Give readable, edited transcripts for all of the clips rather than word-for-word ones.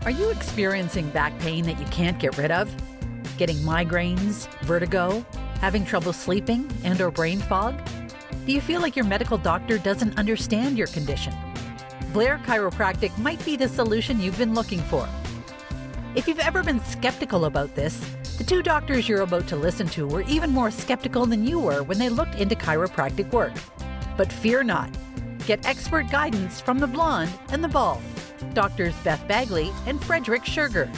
Are you experiencing back pain that you can't get rid of? Getting migraines, vertigo, having trouble sleeping, and/or brain fog? Do you feel like your medical doctor doesn't understand your condition? Blair Chiropractic might be the solution you've been looking for. If you've ever been skeptical about this, the two doctors you're about to listen to were even more skeptical than you were when they looked into chiropractic work. But fear not. Get expert guidance from the blonde and the bald, Doctors Beth Bagley and Frederick Schurger.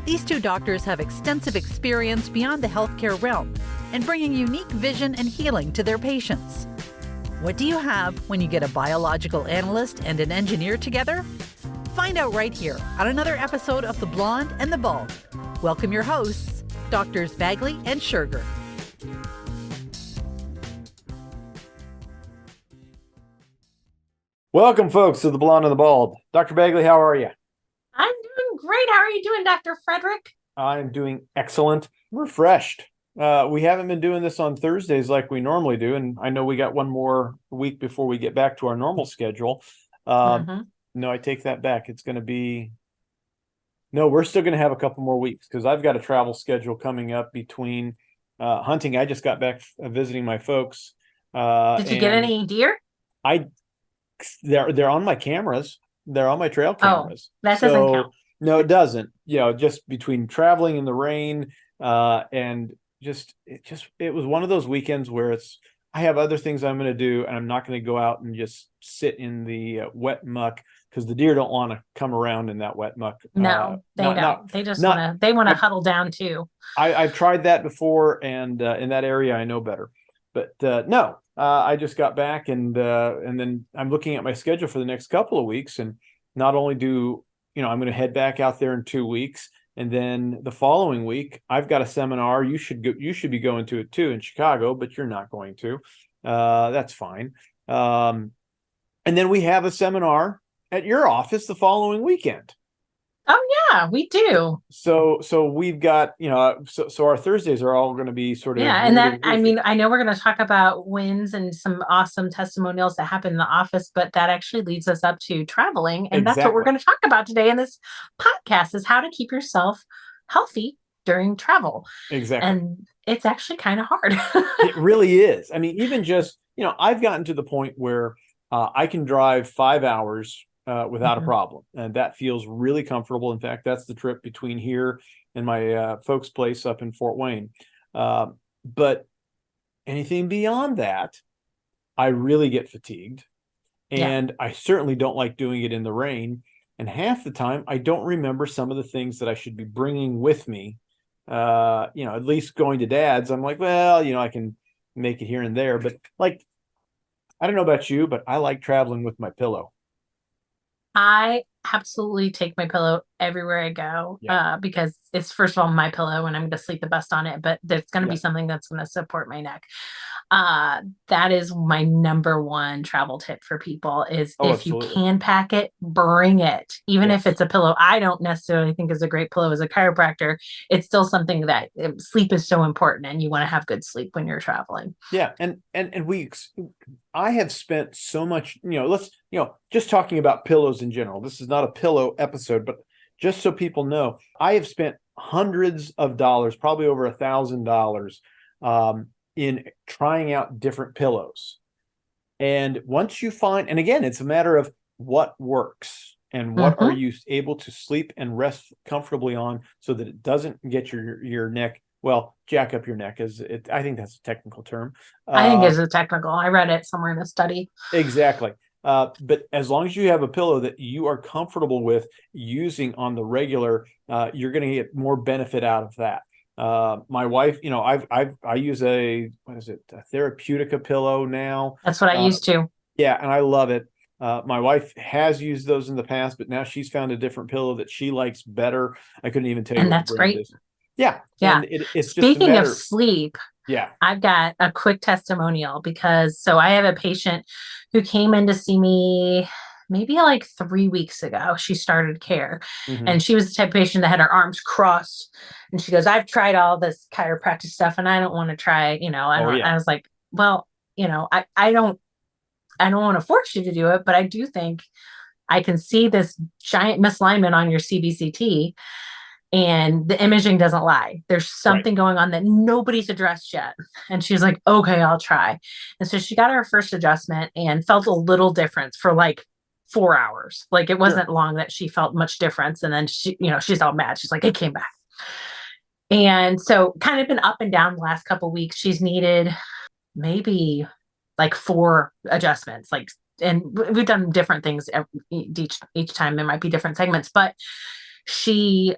These two doctors have extensive experience beyond the healthcare realm and bringing unique vision and healing to their patients. What do you have when you get a biological analyst and an engineer together? Find out right here on another episode of The Blonde and the Bald. Welcome your hosts, Doctors Bagley and Schurger. Welcome, folks, to The Blonde and the Bald. Dr. Bagley, how are you? I'm doing great. How are you doing, Dr. Frederick? I'm doing excellent. Refreshed. We haven't been doing this on Thursdays like we normally do, and I know we got one more week before we get back to our normal schedule. No, I take that back. It's going to be... No, we're still going to have a couple more weeks because I've got a travel schedule coming up between hunting. I just got back visiting my folks. Did you get any deer? They're on my cameras. They're on my trail cameras. Oh, that doesn't count. No, it doesn't. You know, just between traveling in the rain and it was one of those weekends where I have other things I'm going to do, and I'm not going to go out and just sit in the wet muck because the deer don't want to come around in that wet muck. No, they don't. They just want to huddle down too. I've tried that before, and in that area I know better. But no. I just got back and then I'm looking at my schedule for the next couple of weeks. And not only I'm going to head back out there in 2 weeks. And then the following week, I've got a seminar. You should be going to it too in Chicago, but you're not going to. That's fine. And then we have a seminar at your office the following weekend. Oh yeah, we do. So we've got, so our Thursdays are all going to be sort of. Yeah. And I know we're going to talk about wins and some awesome testimonials that happen in the office, but that actually leads us up to traveling. And That's what we're going to talk about today in this podcast is how to keep yourself healthy during travel. Exactly. And it's actually kind of hard. It really is. I mean, even just, I've gotten to the point where I can drive 5 hours without a problem. And that feels really comfortable. In fact, that's the trip between here and my folks' place up in Fort Wayne. But anything beyond that, I really get fatigued. And I certainly don't like doing it in the rain. And half the time, I don't remember some of the things that I should be bringing with me. At least going to Dad's, I'm like, well, I can make it here and there. But I don't know about you, but I like traveling with my pillow. I absolutely take my pillow everywhere I go because it's, first of all, my pillow and I'm going to sleep the best on it, but there's going to be something that's going to support my neck. That is my number one travel tip for people is if you can pack it, bring it. Even if it's a pillow I don't necessarily think is a great pillow as a chiropractor, it's still something that sleep is so important and you want to have good sleep when you're traveling. Yeah. And I have spent so much, just talking about pillows in general. This is not a pillow episode, but just so people know, I have spent hundreds of dollars, probably over $1,000, in trying out different pillows. And once you find, and again, it's a matter of what works and what are you able to sleep and rest comfortably on so that it doesn't get your neck. Well, jack up your neck I think that's a technical term. I think it's a technical. I read it somewhere in a study. Exactly. But as long as you have a pillow that you are comfortable with using on the regular, you're going to get more benefit out of that. My wife, I use a Therapeutica pillow now. That's what I used to. Yeah. And I love it. My wife has used those in the past, but now she's found a different pillow that she likes better. I couldn't even tell you. And that's great. Yeah. Yeah. It's Speaking of sleep. Yeah. I've got a quick testimonial because I have a patient who came in to see me maybe like 3 weeks ago. She started care and she was the type of patient that had her arms crossed and she goes, I've tried all this chiropractic stuff and I don't want to try, I was like, well, I don't want to force you to do it, but I do think I can see this giant misalignment on your CBCT, and the imaging doesn't lie. There's something going on that nobody's addressed yet. And she's like, okay, I'll try. And so she got her first adjustment and felt a little difference for like 4 hours. Like it wasn't long that she felt much difference. And then she, she's all mad. She's like, it came back. And so kind of been up and down the last couple of weeks. She's needed maybe like 4 adjustments, and we've done different things each time. There might be different segments, but she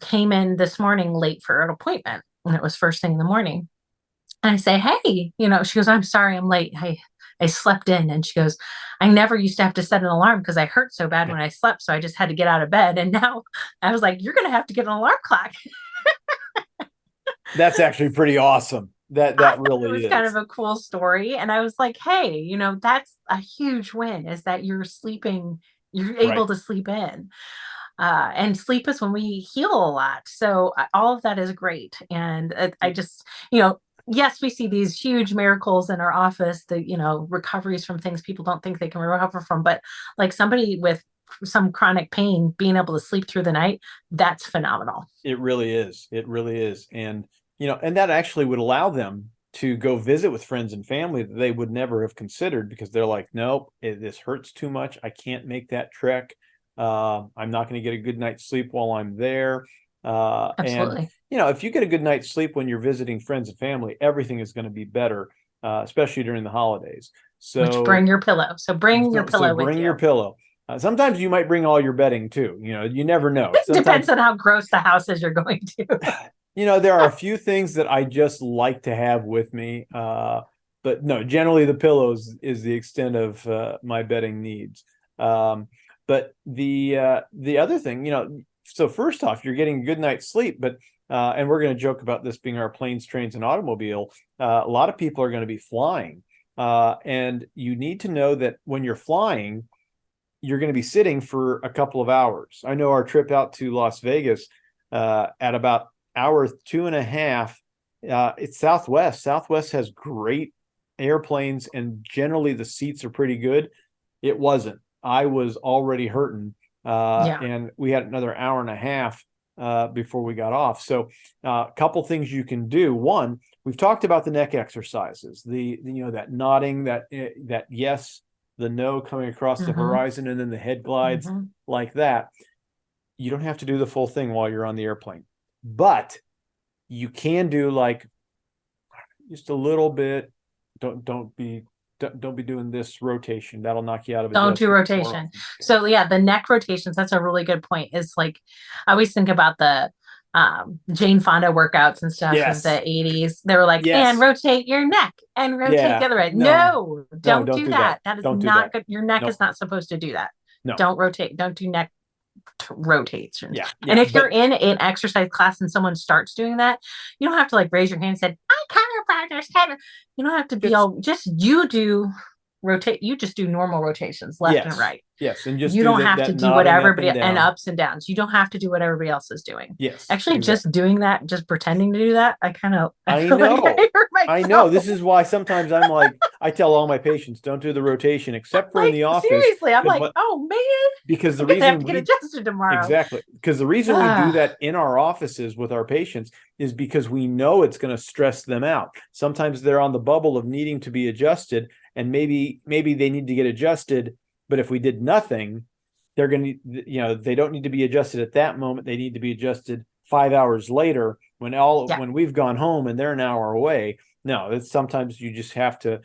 came in this morning late for an appointment, and it was first thing in the morning. And I say, hey, she goes, I'm sorry, I'm late. I slept in. And she goes, I never used to have to set an alarm because I hurt so bad when I slept. So I just had to get out of bed. And now I was like, you're going to have to get an alarm clock. That's actually pretty awesome. That really is kind of a cool story. And I was like, hey, that's a huge win, is that you're sleeping, you're able to sleep in. And sleep is when we heal a lot. So all of that is great. And I just, yes, we see these huge miracles in our office, the, recoveries from things people don't think they can recover from. But like somebody with some chronic pain being able to sleep through the night, that's phenomenal. It really is. It really is. And, and that actually would allow them to go visit with friends and family that they would never have considered, because they're like, nope, this hurts too much. I can't make that trek. I'm not going to get a good night's sleep while I'm there. Absolutely. And, if you get a good night's sleep when you're visiting friends and family, everything is going to be better, especially during the holidays. So which bring your pillow. So bring your pillow with you. Bring your pillow. Sometimes you might bring all your bedding too. You never know. It depends on how gross the house is you're going to. There are a few things that I just like to have with me. But no, generally the pillows is the extent of my bedding needs. But the other thing, so first off, you're getting a good night's sleep, but and we're going to joke about this being our planes, trains, and automobile. A lot of people are going to be flying, and you need to know that when you're flying, you're going to be sitting for a couple of hours. I know our trip out to Las Vegas at about hour 2.5. It's Southwest. Southwest has great airplanes, and generally the seats are pretty good. It wasn't. I was already hurting, and we had another hour and a half before we got off. So a couple things you can do. One, we've talked about the neck exercises, that nodding, that yes, the no coming across the horizon, and then the head glides like that. You don't have to do the full thing while you're on the airplane, but you can do like just a little bit. Don't be doing this rotation. That'll knock you out of it. Don't do rotation. So yeah, the neck rotations, that's a really good point. Is like, I always think about the Jane Fonda workouts and stuff of the 80s. They were like, and rotate your neck and rotate the other way. No, don't do that. That is not good. Your neck is not supposed to do that. No. Don't rotate. Don't do neck rotations. And if you're in an exercise class and someone starts doing that, you don't have to like raise your hand and say, I'm chiropractor. You don't have to be you just do normal rotations left and right. Yes. And just you don't have to do what everybody and ups and downs. You don't have to do what everybody else is doing. Yes. Actually, just doing that, just pretending to do that, I know. I know. This is why sometimes I'm like, I tell all my patients, don't do the rotation except for in the office. Seriously, I'm like, oh man. Because the reason I have to get adjusted tomorrow. Exactly. Because the reason we do that in our offices with our patients is because we know it's going to stress them out. Sometimes they're on the bubble of needing to be adjusted, and maybe they need to get adjusted. But if we did nothing, they're going to, they don't need to be adjusted at that moment. They need to be adjusted 5 hours later when we've gone home and they're an hour away. No, it's sometimes you just have to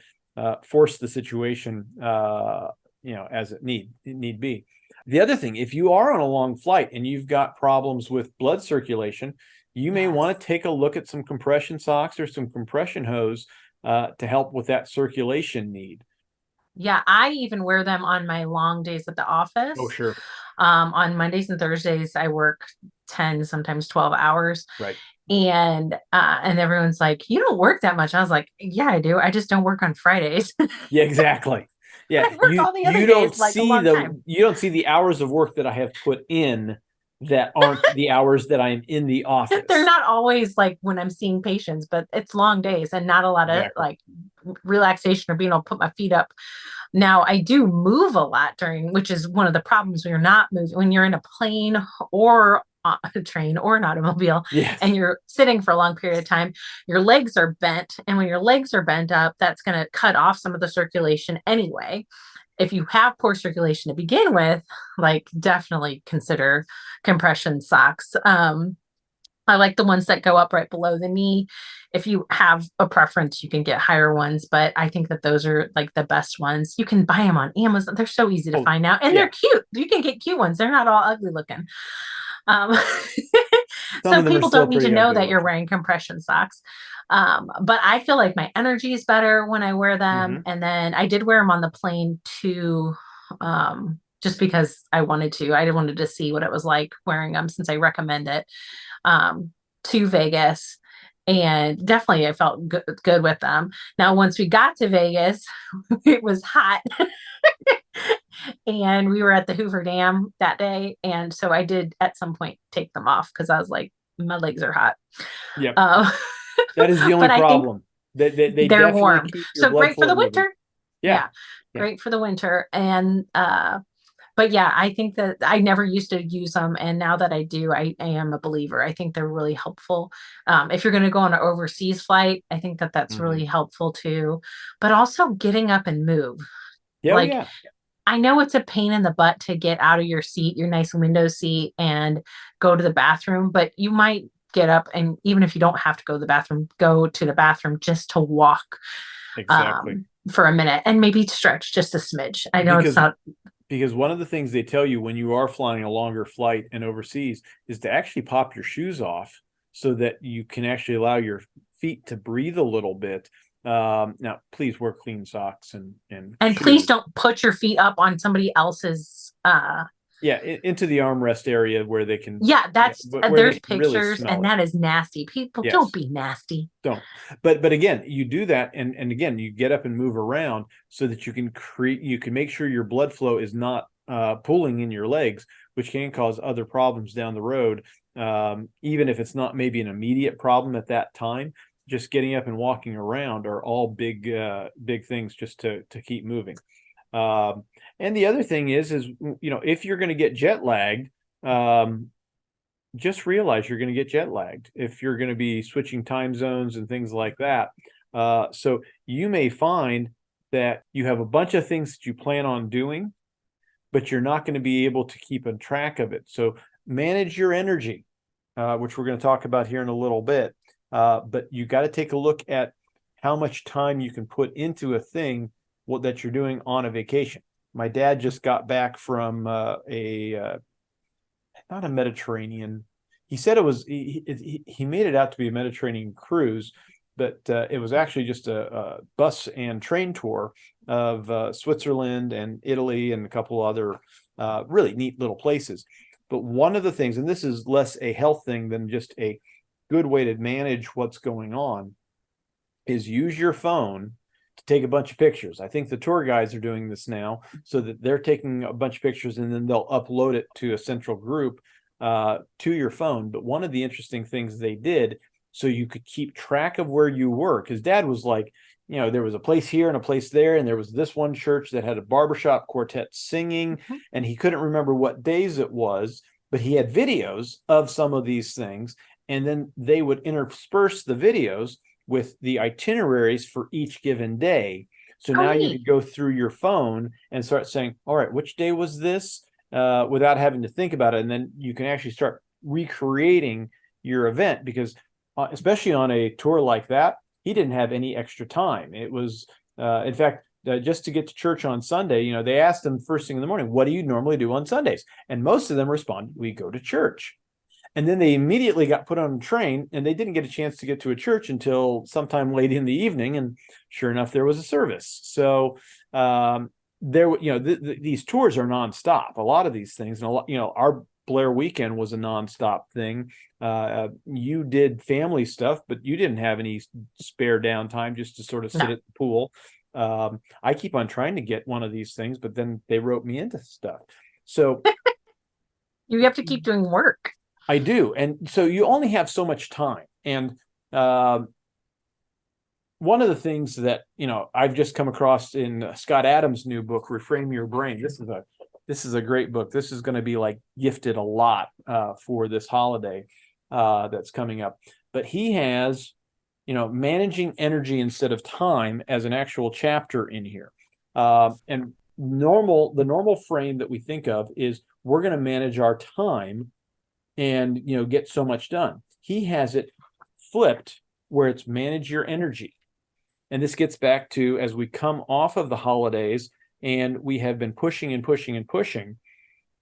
force the situation, as it need be. The other thing, if you are on a long flight and you've got problems with blood circulation, you may want to take a look at some compression socks or some compression hose to help with that circulation need. Yeah, I even wear them on my long days at the office. Oh, sure. On Mondays and Thursdays, I work 10, sometimes 12 hours. Right. And everyone's like, you don't work that much. I was like, yeah, I do. I just don't work on Fridays. Yeah, exactly. Yeah. You don't see the hours of work that I have put in that aren't the hours that I'm in the office. They're not always like when I'm seeing patients, but it's long days and not a lot of like relaxation or being able to put my feet up Now I do move a lot which is one of the problems when you're not moving, when you're in a plane or a train or an automobile, Yes. and you're sitting for a long period of time, your legs are bent. And when your legs are bent up, that's going to cut off some of the circulation anyway. If you have poor circulation to begin with, like definitely consider compression socks. I like the ones that go up right below the knee. If you have a preference, you can get higher ones, but I think that those are like the best ones. You can buy them on Amazon. They're so easy to find now, and they're cute. You can get cute ones. They're not all ugly looking. So people don't need to know that you're wearing compression socks. But I feel like my energy is better when I wear them. And then I did wear them on the plane too, just because I wanted to. I wanted to see what it was like wearing them, since I recommend it, to Vegas. And definitely I felt good with them. Now, once we got to Vegas, it was hot. And we were at the Hoover Dam that day. And so I did at some point take them off, because I was like, my legs are hot. Yeah. That is the only problem. They're warm. So great for the winter. Yeah. Great for the winter. And, but yeah, I think that I never used to use them. And now that I do, I am a believer. I think they're really helpful. If you're going to go on an overseas flight, I think that that's really helpful too. But also getting up and move. Yeah. I know it's a pain in the butt to get out of your seat, your nice window seat, and go to the bathroom, but you might get up, and even if you don't have to go to the bathroom, go to the bathroom just to walk for a minute and maybe stretch just a smidge. I know it's not. Because one of the things they tell you when you are flying a longer flight and overseas is to actually pop your shoes off so that you can actually allow your feet to breathe a little bit. Now, please wear clean socks and please don't put your feet up on somebody else's. Into the armrest area where they can. Yeah, there's pictures, really, and that is nasty. People, don't be nasty. Don't. But again, you do that, and again, you get up and move around so that you can make sure your blood flow is not pooling in your legs, which can cause other problems down the road. Even if it's not maybe an immediate problem at that time. Just getting up and walking around are all big things just to keep moving. And the other thing is, if you're going to get jet lagged, just realize you're going to get jet lagged if you're going to be switching time zones and things like that. So you may find that you have a bunch of things that you plan on doing, but you're not going to be able to keep on track of it. So manage your energy, which we're going to talk about here in a little bit. But you got to take a look at how much time you can put into a thing that you're doing on a vacation. My dad just got back from not a Mediterranean. He said it was he made it out to be a Mediterranean cruise, but it was actually just a bus and train tour of Switzerland and Italy and a couple other really neat little places. But one of the things, and this is less a health thing than just a good way to manage what's going on, is use your phone to take a bunch of pictures. I think the tour guides are doing this now, so that they're taking a bunch of pictures and then they'll upload it to a central group to your phone. But one of the interesting things they did, so you could keep track of where you were, because Dad was like, there was a place here and a place there, and there was this one church that had a barbershop quartet singing, and he couldn't remember what days it was, but he had videos of some of these things. And then they would intersperse the videos with the itineraries for each given day. So now you can go through your phone and start saying, all right, which day was this? Without having to think about it. And then you can actually start recreating your event, because especially on a tour like that, he didn't have any extra time. It was, in fact, just to get to church on Sunday, they asked him first thing in the morning, what do you normally do on Sundays? And most of them responded, we go to church. And then they immediately got put on a train, and they didn't get a chance to get to a church until sometime late in the evening. And sure enough, there was a service. So these tours are nonstop. A lot of these things, and our Blair weekend was a nonstop thing. You did family stuff, but you didn't have any spare downtime just to sort of sit at the pool. I keep on trying to get one of these things, but then they wrote me into stuff. So you have to keep doing work. I do. And so you only have so much time. And one of the things that, I've just come across in Scott Adams' new book, Reframe Your Brain. This is a great book. This is going to be like gifted a lot for this holiday that's coming up. But he has, managing energy instead of time as an actual chapter in here. And the normal frame that we think of is we're going to manage our time and, get so much done. He has it flipped where it's manage your energy. And this gets back to, as we come off of the holidays and we have been pushing and pushing and pushing,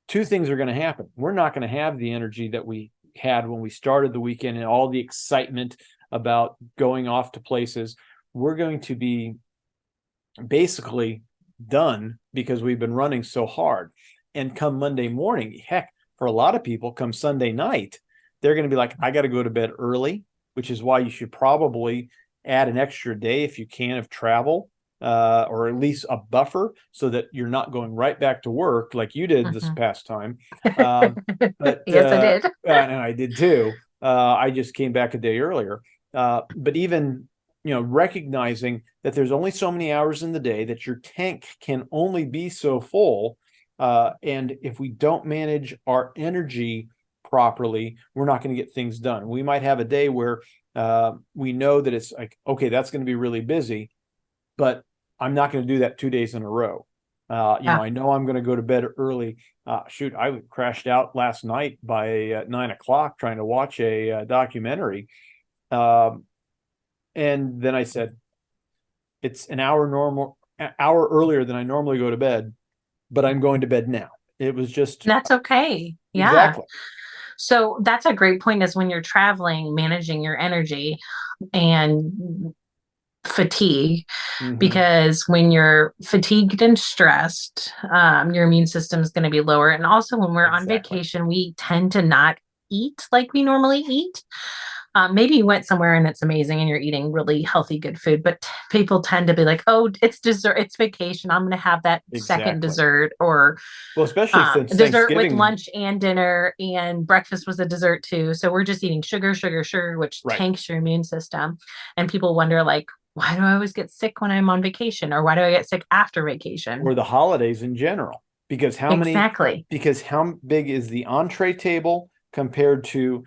two things are going to happen. We're not going to have the energy that we had when we started the weekend and all the excitement about going off to places. We're going to be basically done because we've been running so hard. And come Monday morning, heck, for a lot of people, come Sunday night, they're going to be like, I got to go to bed early, which is why you should probably add an extra day if you can of travel, or at least a buffer so that you're not going right back to work like you did this past time. But yes, I did. And I did too. I just came back a day earlier. But even, recognizing that there's only so many hours in the day, that your tank can only be so full. And if we don't manage our energy properly, we're not going to get things done. We might have a day where we know that it's like, okay, that's going to be really busy, but I'm not going to do that 2 days in a row. I know I'm going to go to bed early. I crashed out last night by 9 o'clock trying to watch a documentary. And then I said, it's an hour earlier than I normally go to bed, but I'm going to bed now. It was just, that's okay. Yeah. Exactly. So that's a great point, is when you're traveling, managing your energy and fatigue, because when you're fatigued and stressed, your immune system is going to be lower. And also when we're on vacation, we tend to not eat like we normally eat. Maybe you went somewhere and it's amazing and you're eating really healthy, good food, but people tend to be like, oh, it's dessert, it's vacation, I'm going to have that second dessert, or especially since dessert with lunch and dinner, and breakfast was a dessert too. So we're just eating sugar, sugar, sugar, which tanks your immune system. And people wonder, like, why do I always get sick when I'm on vacation? Or why do I get sick after vacation? Or the holidays in general? Because how big is the entree table compared to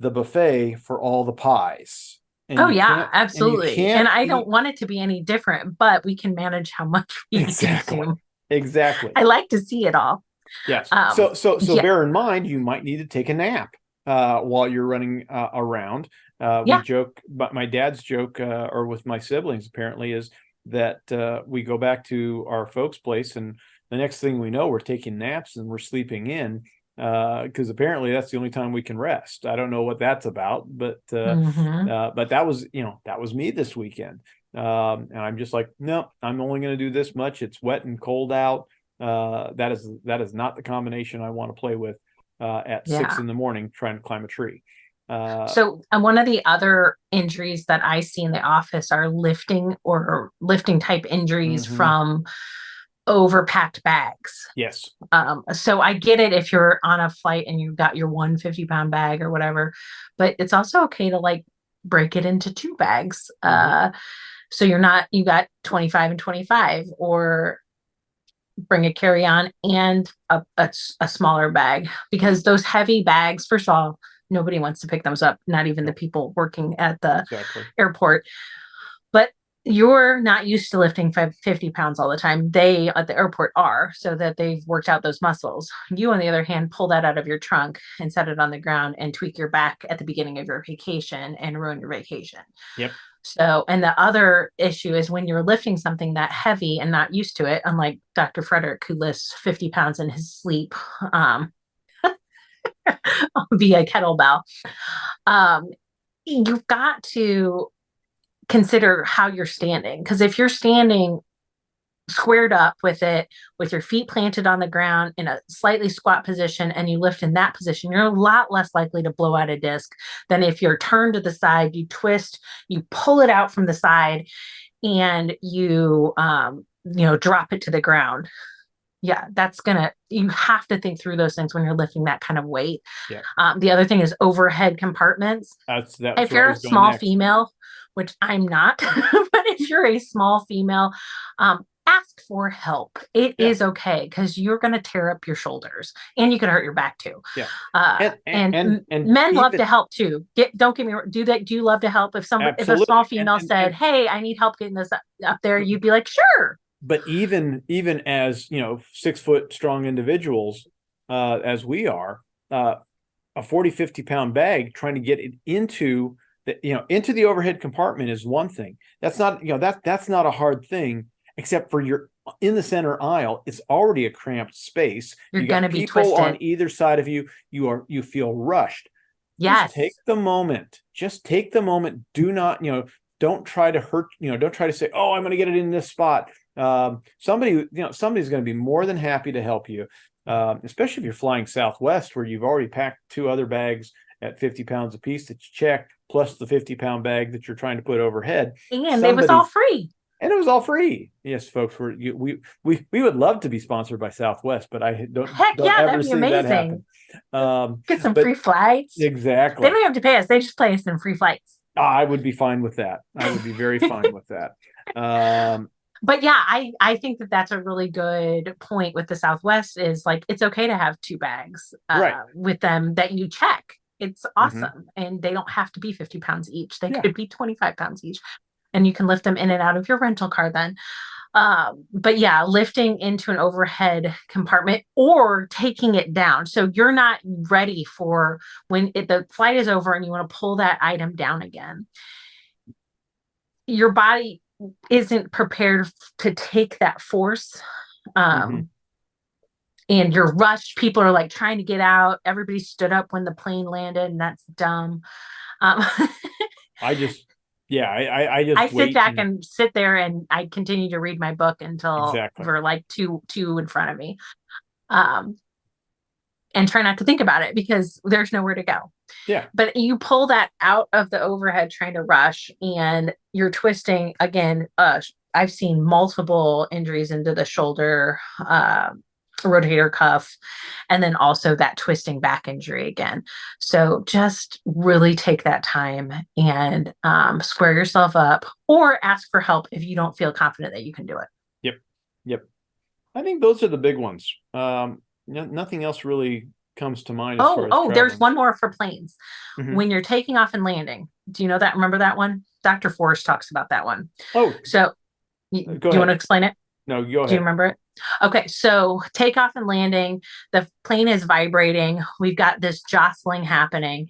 the buffet for all the pies? And absolutely. And I don't want it to be any different, but we can manage how much we consume. Exactly. I like to see it all. Yes. So bear in mind, you might need to take a nap while you're running around. We joke, but my dad's joke, or with my siblings apparently, is that we go back to our folks' place, and the next thing we know, we're taking naps and we're sleeping in, because apparently that's the only time we can rest. I don't know what that's about, but that was me this weekend. And I'm just like, no, I'm only going to do this much. It's wet and cold out. That is not the combination I want to play with at 6 a.m. trying to climb a tree. So one of the other injuries that I see in the office are lifting type injuries from overpacked bags. Yes. So I get it if you're on a flight and you've got your 150-pound bag or whatever, but it's also okay to like break it into 2 bags. So you got 25 and 25, or bring a carry-on and a smaller bag, because those heavy bags, first of all, nobody wants to pick those up, not even the people working at the airport. But you're not used to lifting 50 pounds all the time. They at the airport are, so that they've worked out those muscles. You, on the other hand, pull that out of your trunk and set it on the ground and tweak your back at the beginning of your vacation and ruin your vacation. Yep. So, and the other issue is when you're lifting something that heavy and not used to it, unlike Dr. Frederick, who lifts 50 pounds in his sleep, via kettlebell, you've got to consider how you're standing. Because if you're standing squared up with it, with your feet planted on the ground in a slightly squat position, and you lift in that position, you're a lot less likely to blow out a disc than if you're turned to the side, you twist, you pull it out from the side, and you drop it to the ground. Yeah, you have to think through those things when you're lifting that kind of weight. Yeah. The other thing is overhead compartments. If you're a small female which I'm not, but if you're a small female, ask for help. It is okay, because you're going to tear up your shoulders and you can hurt your back too. Yeah. And men love to help too. Don't get me wrong. Do you love to help? If a small female said, "Hey, I need help getting this up there," you'd be like, "Sure." But even as, 6 foot strong individuals, as we are, a 40, 50 pound bag, trying to get it into the overhead compartment is one thing. That's not, that's not a hard thing, except for you're in the center aisle. It's already a cramped space. You're going to be twisted on either side of you. You feel rushed. Yes. Just take the moment. Do not, don't try to hurt, don't try to say, "Oh, I'm going to get it in this spot." Somebody's going to be more than happy to help you. Especially if you're flying Southwest, where you've already packed 2 other bags at 50 pounds a piece that you checked, plus the 50-pound bag that you're trying to put overhead. And it was all free. And it was all free. Yes, folks, we would love to be sponsored by Southwest, but I don't ever see that happen. Get some free flights. Exactly. They don't have to pay us. They just pay us in free flights. I would be fine with that. I would be very fine with that. But yeah, I think that's a really good point with the Southwest, is like, it's okay to have 2 bags with them that you check. It's awesome. And they don't have to be 50 pounds each. They could be 25 pounds each, and you can lift them in and out of your rental car then. But yeah, lifting into an overhead compartment or taking it down. So you're not ready for when the flight is over and you want to pull that item down again. Your body isn't prepared to take that force. And you're rushed. People are like trying to get out. Everybody stood up when the plane landed, and that's dumb. I just sit back and sit there, and I continue to read my book until we're like two in front of me. And try not to think about it, because there's nowhere to go. Yeah. But you pull that out of the overhead trying to rush, and you're twisting again. I've seen multiple injuries into the shoulder, rotator cuff, and then also that twisting back injury again. So just really take that time and square yourself up, or ask for help if you don't feel confident that you can do it. Yep. I think those are the big ones. Nothing else really comes to mind. There's one more for planes. When you're taking off and landing. Do you know that? Remember that one? Dr. Forrest talks about that one. Oh, so do you want to explain it? No, go ahead. Do you remember it? Okay, so takeoff and landing, the plane is vibrating. We've got this jostling happening.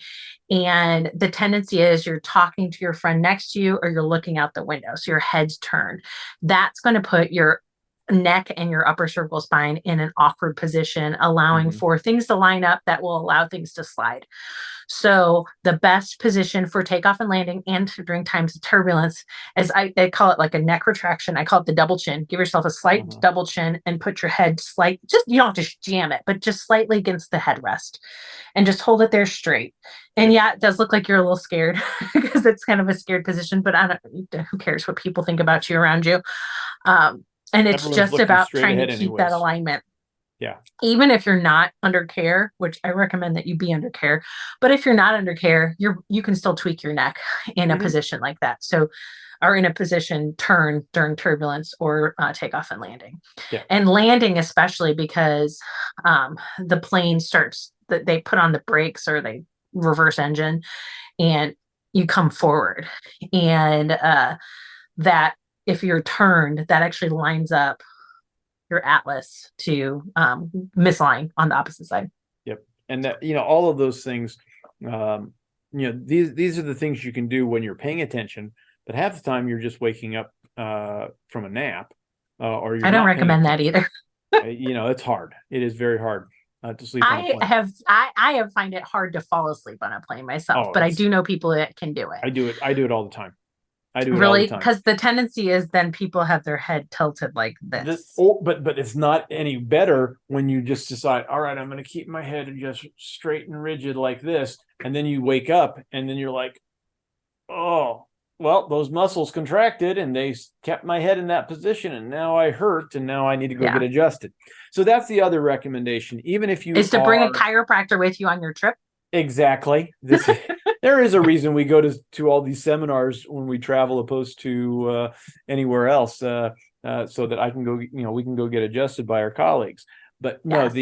And the tendency is you're talking to your friend next to you, or you're looking out the window. So your head's turned. That's going to put your neck and your upper cervical spine in an awkward position, allowing for things to line up that will allow things to slide. So the best position for takeoff and landing, and during times of turbulence, is they call it like a neck retraction. I call it the double chin. Give yourself a slight double chin and put your head you don't have to jam it, but just slightly against the headrest, and just hold it there straight. And yeah, it does look like you're a little scared because it's kind of a scared position, but who cares what people think about you around you? And it's just about trying to keep that alignment. Yeah. Even if you're not under care, which I recommend that you be under care, but if you're not under care, you can still tweak your neck in a position like that. So, or in a position turn during turbulence or takeoff and landing. Yeah. And landing, especially because the plane they put on the brakes, or they reverse engine, and you come forward. And that, if you're turned, that actually lines up your atlas to misalign on the opposite side. Yep. And that, all of those things, these are the things you can do when you're paying attention, but half the time you're just waking up from a nap, or you're I don't recommend that either. It's hard. It is very hard to sleep on a plane. I have find it hard to fall asleep on a plane myself, but I do know people that can do it. I do it all the time. I do it really, all the time. Because the tendency is then people have their head tilted like this. But it's not any better when you just decide, all right, I'm going to keep my head just straight and rigid like this, and then you wake up, and then you're like, oh, well, those muscles contracted, and they kept my head in that position, and now I hurt, and now I need to go get adjusted. So that's the other recommendation. Even if you is to bring a chiropractor with you on your trip. Exactly. there is a reason we go to all these seminars when we travel, opposed to anywhere else, so that I can go, we can go get adjusted by our colleagues. But no, Yes.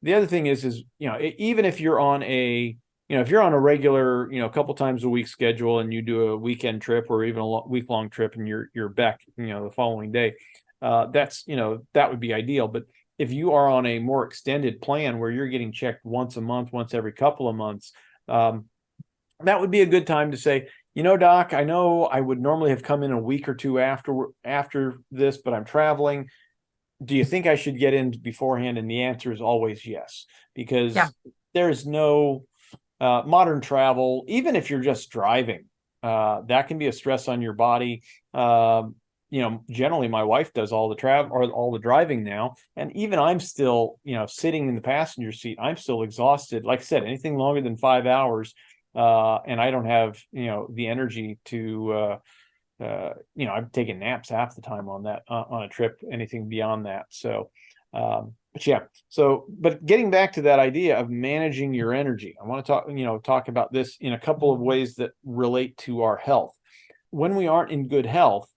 the other thing is, even if you're on a, if you're on a regular, a couple times a week schedule, and you do a weekend trip or even a week-long trip, and you're back, the following day, that's, that would be ideal. But if you are on a more extended plan where you're getting checked once a month, once every couple of months, that would be a good time to say, Doc, I know I would normally have come in a week or two after this, but I'm traveling. Do you think I should get in beforehand? And the answer is always yes, because there's no modern travel, even if you're just driving, that can be a stress on your body. Generally my wife does all the travel or all the driving now. And even I'm still, sitting in the passenger seat, I'm still exhausted. Like I said, anything longer than 5 hours, and I don't have, the energy to, I'm taking naps half the time on that, on a trip, anything beyond that. So, but getting back to that idea of managing your energy, I want to talk about this in a couple of ways that relate to our health. When we aren't in good health,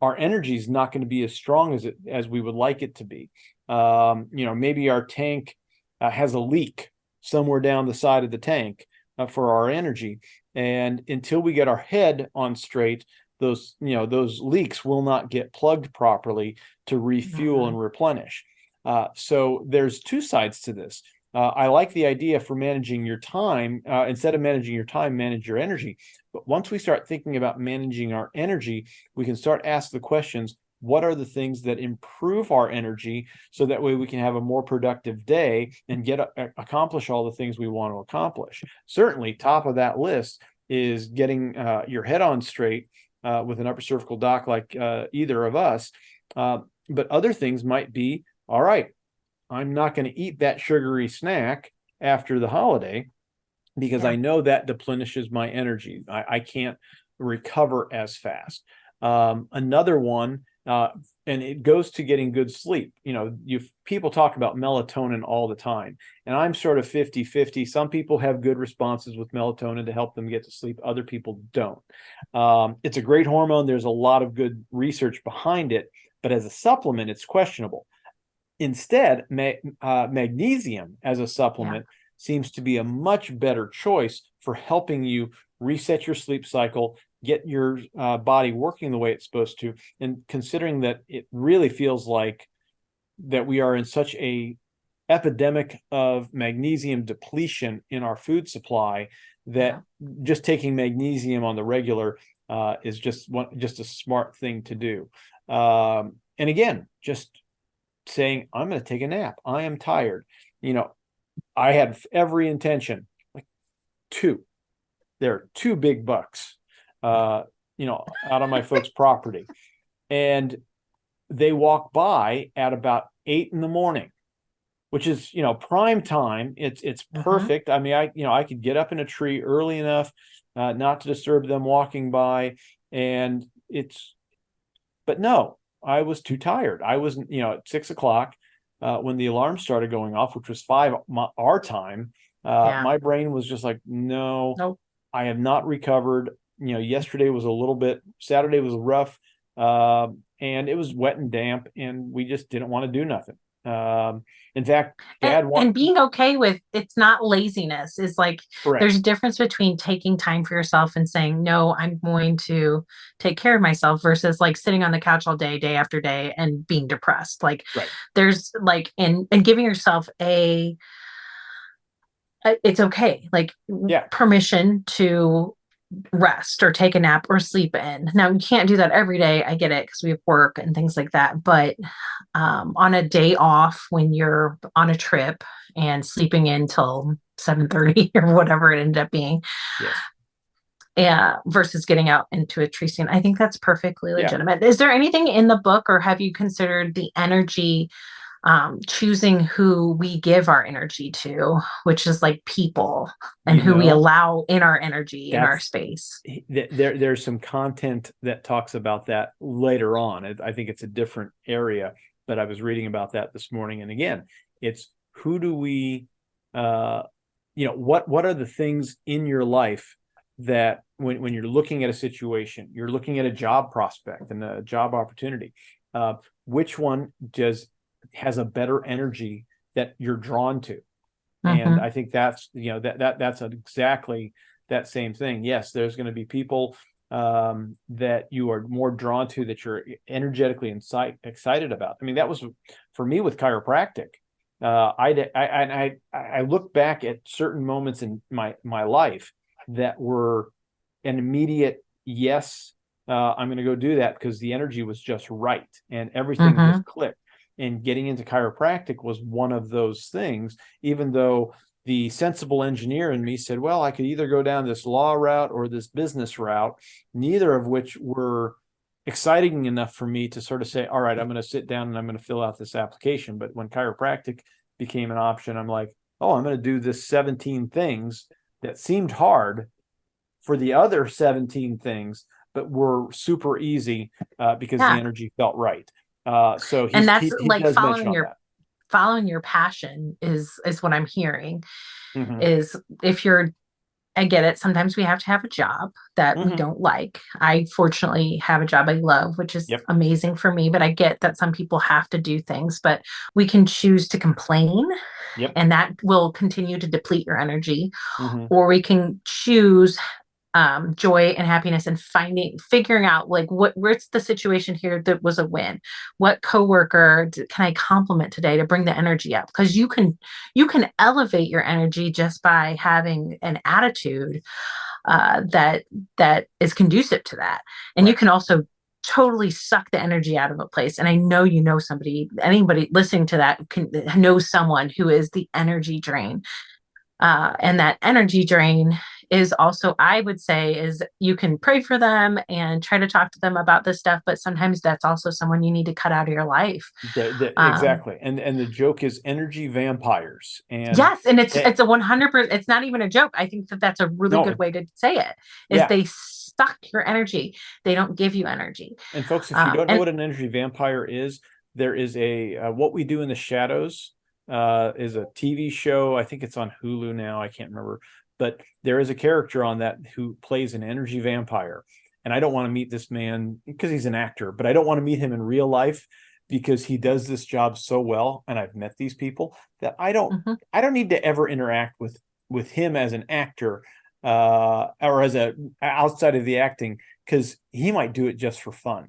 our energy is not going to be as strong as we would like it to be. Maybe our tank has a leak somewhere down the side of the tank for our energy. And until we get our head on straight, those leaks will not get plugged properly to refuel and replenish. So there's two sides to this. I like the idea for managing your time. Instead of managing your time, manage your energy. But once we start thinking about managing our energy, we can start asking the questions, what are the things that improve our energy, so that way we can have a more productive day and accomplish all the things we want to accomplish. Certainly, top of that list is getting your head on straight with an upper cervical doc like either of us. But other things might be, all right, I'm not going to eat that sugary snack after the holiday, because I know that deplenishes my energy. I can't recover as fast. Another one, and it goes to getting good sleep. People talk about melatonin all the time, and I'm sort of 50-50. Some people have good responses with melatonin to help them get to sleep. Other people don't. It's a great hormone. There's a lot of good research behind it, but as a supplement, it's questionable. Instead, magnesium as a supplement seems to be a much better choice for helping you reset your sleep cycle, get your body working the way it's supposed to. And considering that it really feels like that we are in such a epidemic of magnesium depletion in our food supply, that just taking magnesium on the regular is just a smart thing to do. And again, just saying, I'm going to take a nap. I am tired. I had every intention, there are two big bucks, out on my folks' property. And they walk by at about 8 a.m, which is, prime time. It's perfect. I mean, I could get up in a tree early enough, not to disturb them walking by. But no, I was too tired. I was, at 6 o'clock, when the alarm started going off, which was 5 our time, my brain was just like, nope. I have not recovered. Yesterday was Saturday was rough, and it was wet and damp, and we just didn't want to do nothing. In fact, and being okay with it's not laziness is like, correct. There's a difference between taking time for yourself and saying, no, I'm going to take care of myself, versus like sitting on the couch all day after day and being depressed. Like there's like, and giving yourself it's okay. Like permission to rest or take a nap or sleep in. Now you can't do that every day. I get it, because we have work and things like that. But on a day off, when you're on a trip and sleeping in till 7:30 or whatever it ended up being, versus getting out into a tree stand, I think that's perfectly legitimate. Is there anything in the book, or have you considered the energy, choosing who we give our energy to, which is like people, and who we allow in our energy, in our space? There's some content that talks about that later on. I think it's a different area, but I was reading about that this morning. And again, it's who do we what are the things in your life that when you're looking at a situation, you're looking at a job prospect and a job opportunity, which one has a better energy that you're drawn to? And I think that's, that's exactly that same thing. Yes, there's going to be people that you are more drawn to, that you're energetically excited about. I mean, that was for me with chiropractic. I look back at certain moments in my life that were an immediate yes. I'm going to go do that because the energy was just right and everything just clicked. And getting into chiropractic was one of those things, even though the sensible engineer in me said, well, I could either go down this law route or this business route, neither of which were exciting enough for me to sort of say, all right, I'm going to sit down and I'm going to fill out this application. But when chiropractic became an option, I'm like, oh, I'm going to do this 17 things that seemed hard for the other 17 things, but were super easy because the energy felt right. So and that's he like does mention on that. Following your passion is what I'm hearing. Is if you're, I get it. Sometimes we have to have a job that we don't like. I fortunately have a job I love, which is amazing for me, but I get that some people have to do things, but we can choose to complain and that will continue to deplete your energy, or we can choose joy and happiness and figuring out like where's the situation here that was a win, what coworker can I compliment today to bring the energy up, because you can elevate your energy just by having an attitude that is conducive to that, and you can also totally suck the energy out of a place. And I know anybody listening to that knows someone who is the energy drain. And that energy drain is also, I would say, is you can pray for them and try to talk to them about this stuff, but sometimes that's also someone you need to cut out of your life. Exactly. And the joke is energy vampires. And yes, and it's a 100%. It's not even a joke. I think that's a really good way to say it. Is they suck your energy. They don't give you energy. And folks, if you don't know what an energy vampire is, there is a What We Do in the Shadows is a TV show. I think it's on Hulu now. I can't remember, but there is a character on that who plays an energy vampire. And I don't want to meet this man because he's an actor, but I don't want to meet him in real life because he does this job so well. And I've met these people that I don't need to ever interact with him as an actor or as outside of the acting, because he might do it just for fun.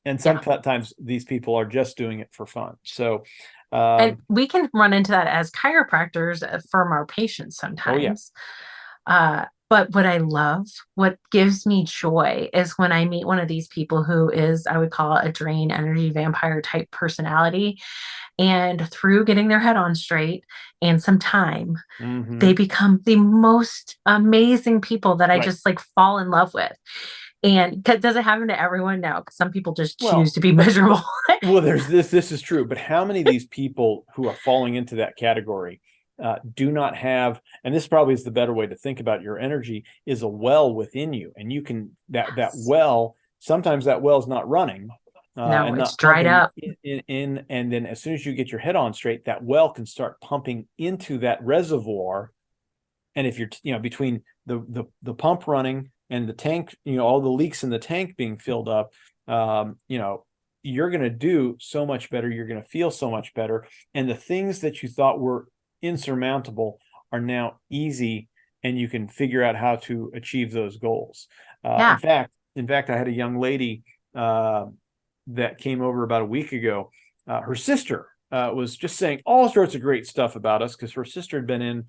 And sometimes these people are just doing it for fun. So, and we can run into that as chiropractors from our patients sometimes. But what I love, what gives me joy is when I meet one of these people who is, I would call it a drain energy vampire type personality. And through getting their head on straight and some time, they become the most amazing people that I just like fall in love with. And does it happen to everyone? No, because some people just choose to be miserable. Well, there's this is true. But how many of these people who are falling into that category do not have, and this probably is the better way to think about your energy, is a well within you. And you can, that well, sometimes that well is not running. No, and it's dried up. And then as soon as you get your head on straight, that well can start pumping into that reservoir. And if you're, between the pump running and the tank, all the leaks in the tank being filled up, you're going to do so much better. You're going to feel so much better. And the things that you thought were insurmountable are now easy, and you can figure out how to achieve those goals. In fact, I had a young lady that came over about a week ago. Her sister was just saying all sorts of great stuff about us because her sister had been in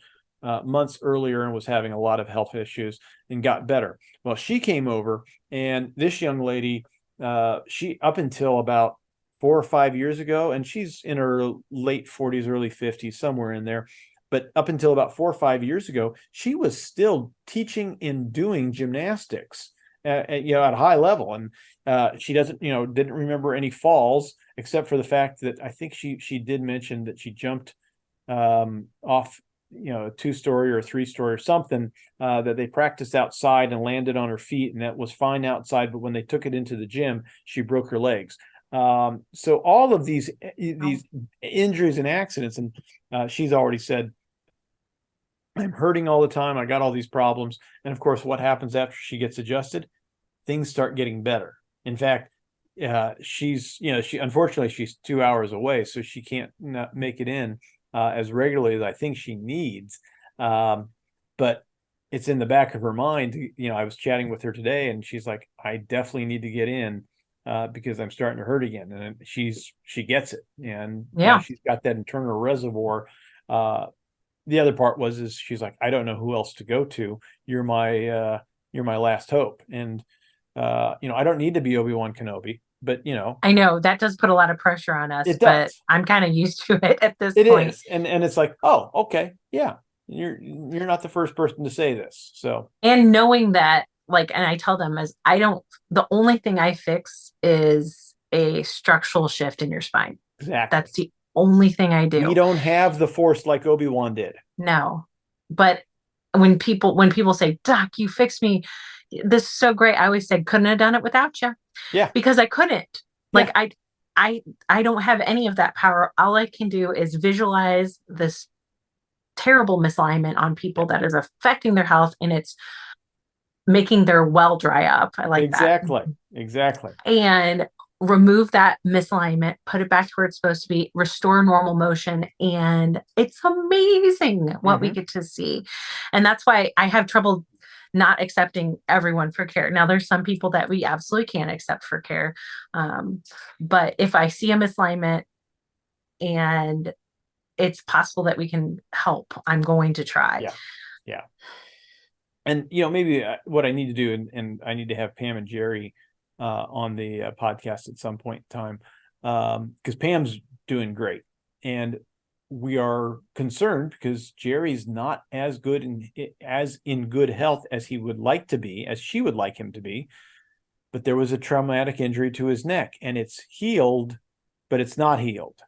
months earlier and was having a lot of health issues and got better. Well, she came over, and this young lady, she up until about 4 or 5 years ago, and she's in her late 40s, early 50s, somewhere in there. But up until about 4 or 5 years ago, she was still teaching and doing gymnastics at a high level. And she didn't remember any falls, except for the fact that I think she did mention that she jumped off a 2-story or a 3-story or something that they practiced outside and landed on her feet, and that was fine outside, but when they took it into the gym, she broke her legs. So all of these injuries and accidents, and she's already said I'm hurting all the time. I got all these problems. And of course, what happens after she gets adjusted? Things start getting better. In fact, she's, she unfortunately she's 2 hours away, so she can't make it in as regularly as I think she needs. But it's in the back of her mind. I was chatting with her today, and she's like, I definitely need to get in because I'm starting to hurt again. And she gets it, and she's got that internal reservoir. The other part is she's like, I don't know who else to go to. You're my last hope. And I don't need to be Obi-Wan Kenobi, but I know that does put a lot of pressure on us, but I'm kind of used to it at this point. It is. And it's like, oh, okay. Yeah. You're not the first person to say this. So, and knowing that, and I tell them the only thing I fix is a structural shift in your spine. Exactly. That's the only thing I do. We don't have the force like Obi-Wan did. No, but when people say, Doc, you fixed me, this is so great. I always said, couldn't have done it without you. Yeah. Because I couldn't. I don't have any of that power. All I can do is visualize this terrible misalignment on people that is affecting their health, and it's making their well dry up. I like that. Exactly. And remove that misalignment, put it back to where it's supposed to be, restore normal motion. And it's amazing what we get to see. And that's why I have trouble not accepting everyone for care. Now, there's some people that we absolutely can't accept for care. But if I see a misalignment and it's possible that we can help, I'm going to try. Yeah. And, maybe what I need to do, and I need to have Pam and Jerry on the podcast at some point in time, because Pam's doing great. And we are concerned because Jerry's not as good in good health as he would like to be, as she would like him to be. But there was a traumatic injury to his neck, and it's healed, but it's not healed.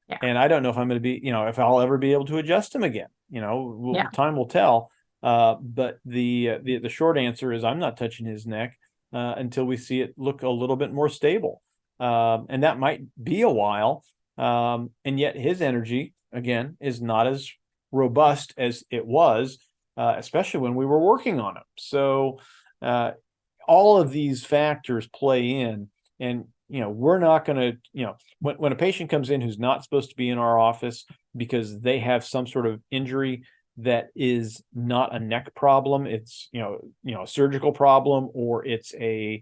Yeah. And I don't know if I'm going to be, if I'll ever be able to adjust him again. Time will tell. But the short answer is I'm not touching his neck until we see it look a little bit more stable. And that might be a while. And yet his energy, again, is not as robust as it was, especially when we were working on him. So all of these factors play in, and we're not going to, when a patient comes in who's not supposed to be in our office because they have some sort of injury that is not a neck problem, it's a surgical problem, or it's a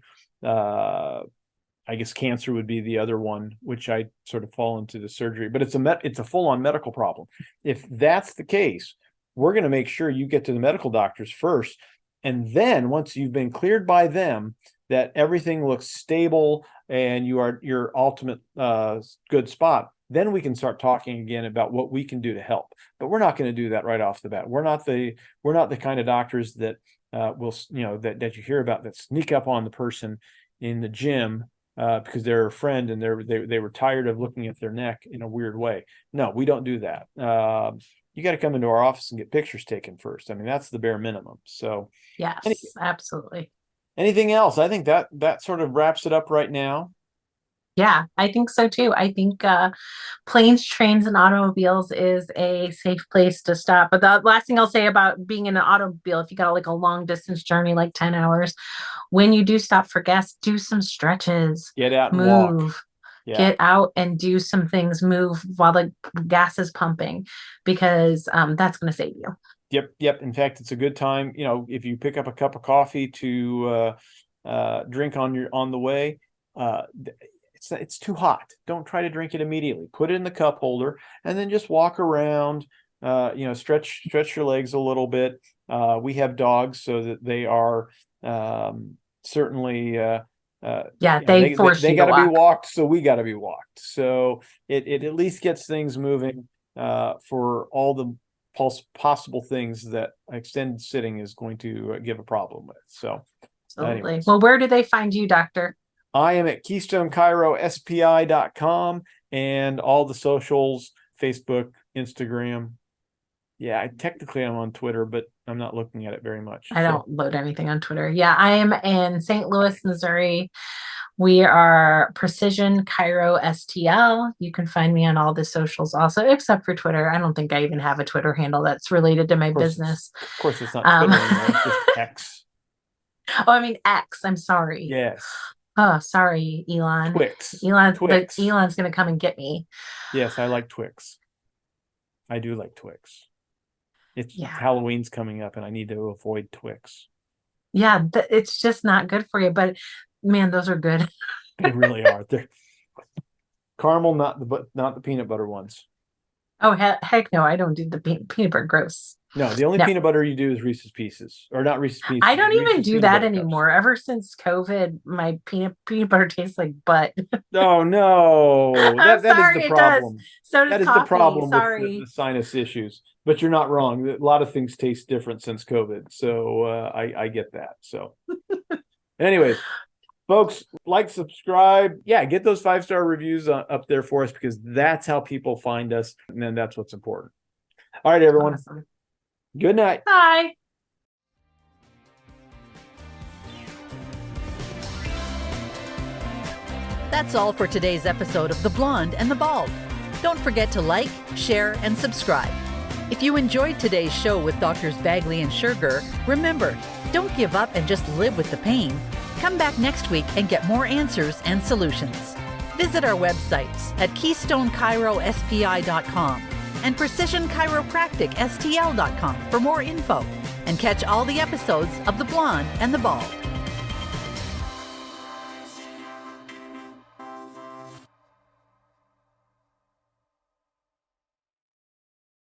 I guess cancer would be the other one, which I sort of fall into the surgery, but it's a full-on medical problem. If that's the case, we're going to make sure you get to the medical doctors first. And then once you've been cleared by them, that everything looks stable and you are your ultimate good spot, then we can start talking again about what we can do to help. But we're not going to do that right off the bat. We're not the kind of doctors that will, that you hear about, that sneak up on the person in the gym because they're a friend and they were tired of looking at their neck in a weird way. No, we don't do that. You got to come into our office and get pictures taken first. I mean, that's the bare minimum. So yes, absolutely. Anything else? I think that sort of wraps it up right now. Yeah, I think so too. I think planes, trains, and automobiles is a safe place to stop. But the last thing I'll say about being in an automobile, if you got like a long distance journey, like 10 hours, when you do stop for gas, do some stretches. Get out and move. Walk. Yeah. Get out and do some things, move while the gas is pumping, because that's going to save you. Yep. In fact, it's a good time, if you pick up a cup of coffee to drink on the way, it's too hot. Don't try to drink it immediately. Put it in the cup holder and then just walk around, stretch your legs a little bit. We have dogs, so that they are certainly they got to be walked, so we got to be walked. So it at least gets things moving for all the possible things that extended sitting is going to give a problem with. So anyways. Well, where do they find you, doctor? I am at KeystoneChiroSPI.com and all the socials, Facebook, Instagram. Yeah, technically I'm on Twitter, but I'm not looking at it very much. I don't load anything on Twitter. Yeah, I am in St. Louis, Missouri, We are Precision Chiro STL. You can find me on all the socials also, except for Twitter. I don't think I even have a Twitter handle that's related to my business. Of course, it's not Twitter anymore. It's just X. Oh, I mean X. I'm sorry. Yes. Oh, sorry, Elon. Twix. Elon's Twix. going to come and get me. Yes, I like Twix. I do like Twix. Halloween's coming up, and I need to avoid Twix. Yeah, it's just not good for you. But man, those are good. They really are. They're caramel, not the peanut butter ones. Oh heck no! I don't do the peanut butter. Gross. No, the only peanut butter you do is Reese's Pieces, or not Reese's Pieces. I don't even do that anymore. Cups. Ever since COVID, my peanut butter tastes like butt. Oh no, that is the problem. So does the problem Sorry. with the sinus issues. But you're not wrong. A lot of things taste different since COVID, so I get that. So, anyways, folks, like, subscribe, get those 5-star reviews up there for us, because that's how people find us, and then that's what's important. All right, everyone. Awesome. Good night. Bye. That's all for today's episode of The Blonde and the Bald. Don't forget to like, share, and subscribe. If you enjoyed today's show with Doctors Bagley and Schurger, remember, don't give up and just live with the pain. Come back next week and get more answers and solutions. Visit our websites at KeystoneChiroSPI.com and PrecisionChiropracticSTL.com for more info, and catch all the episodes of The Blonde and the Bald.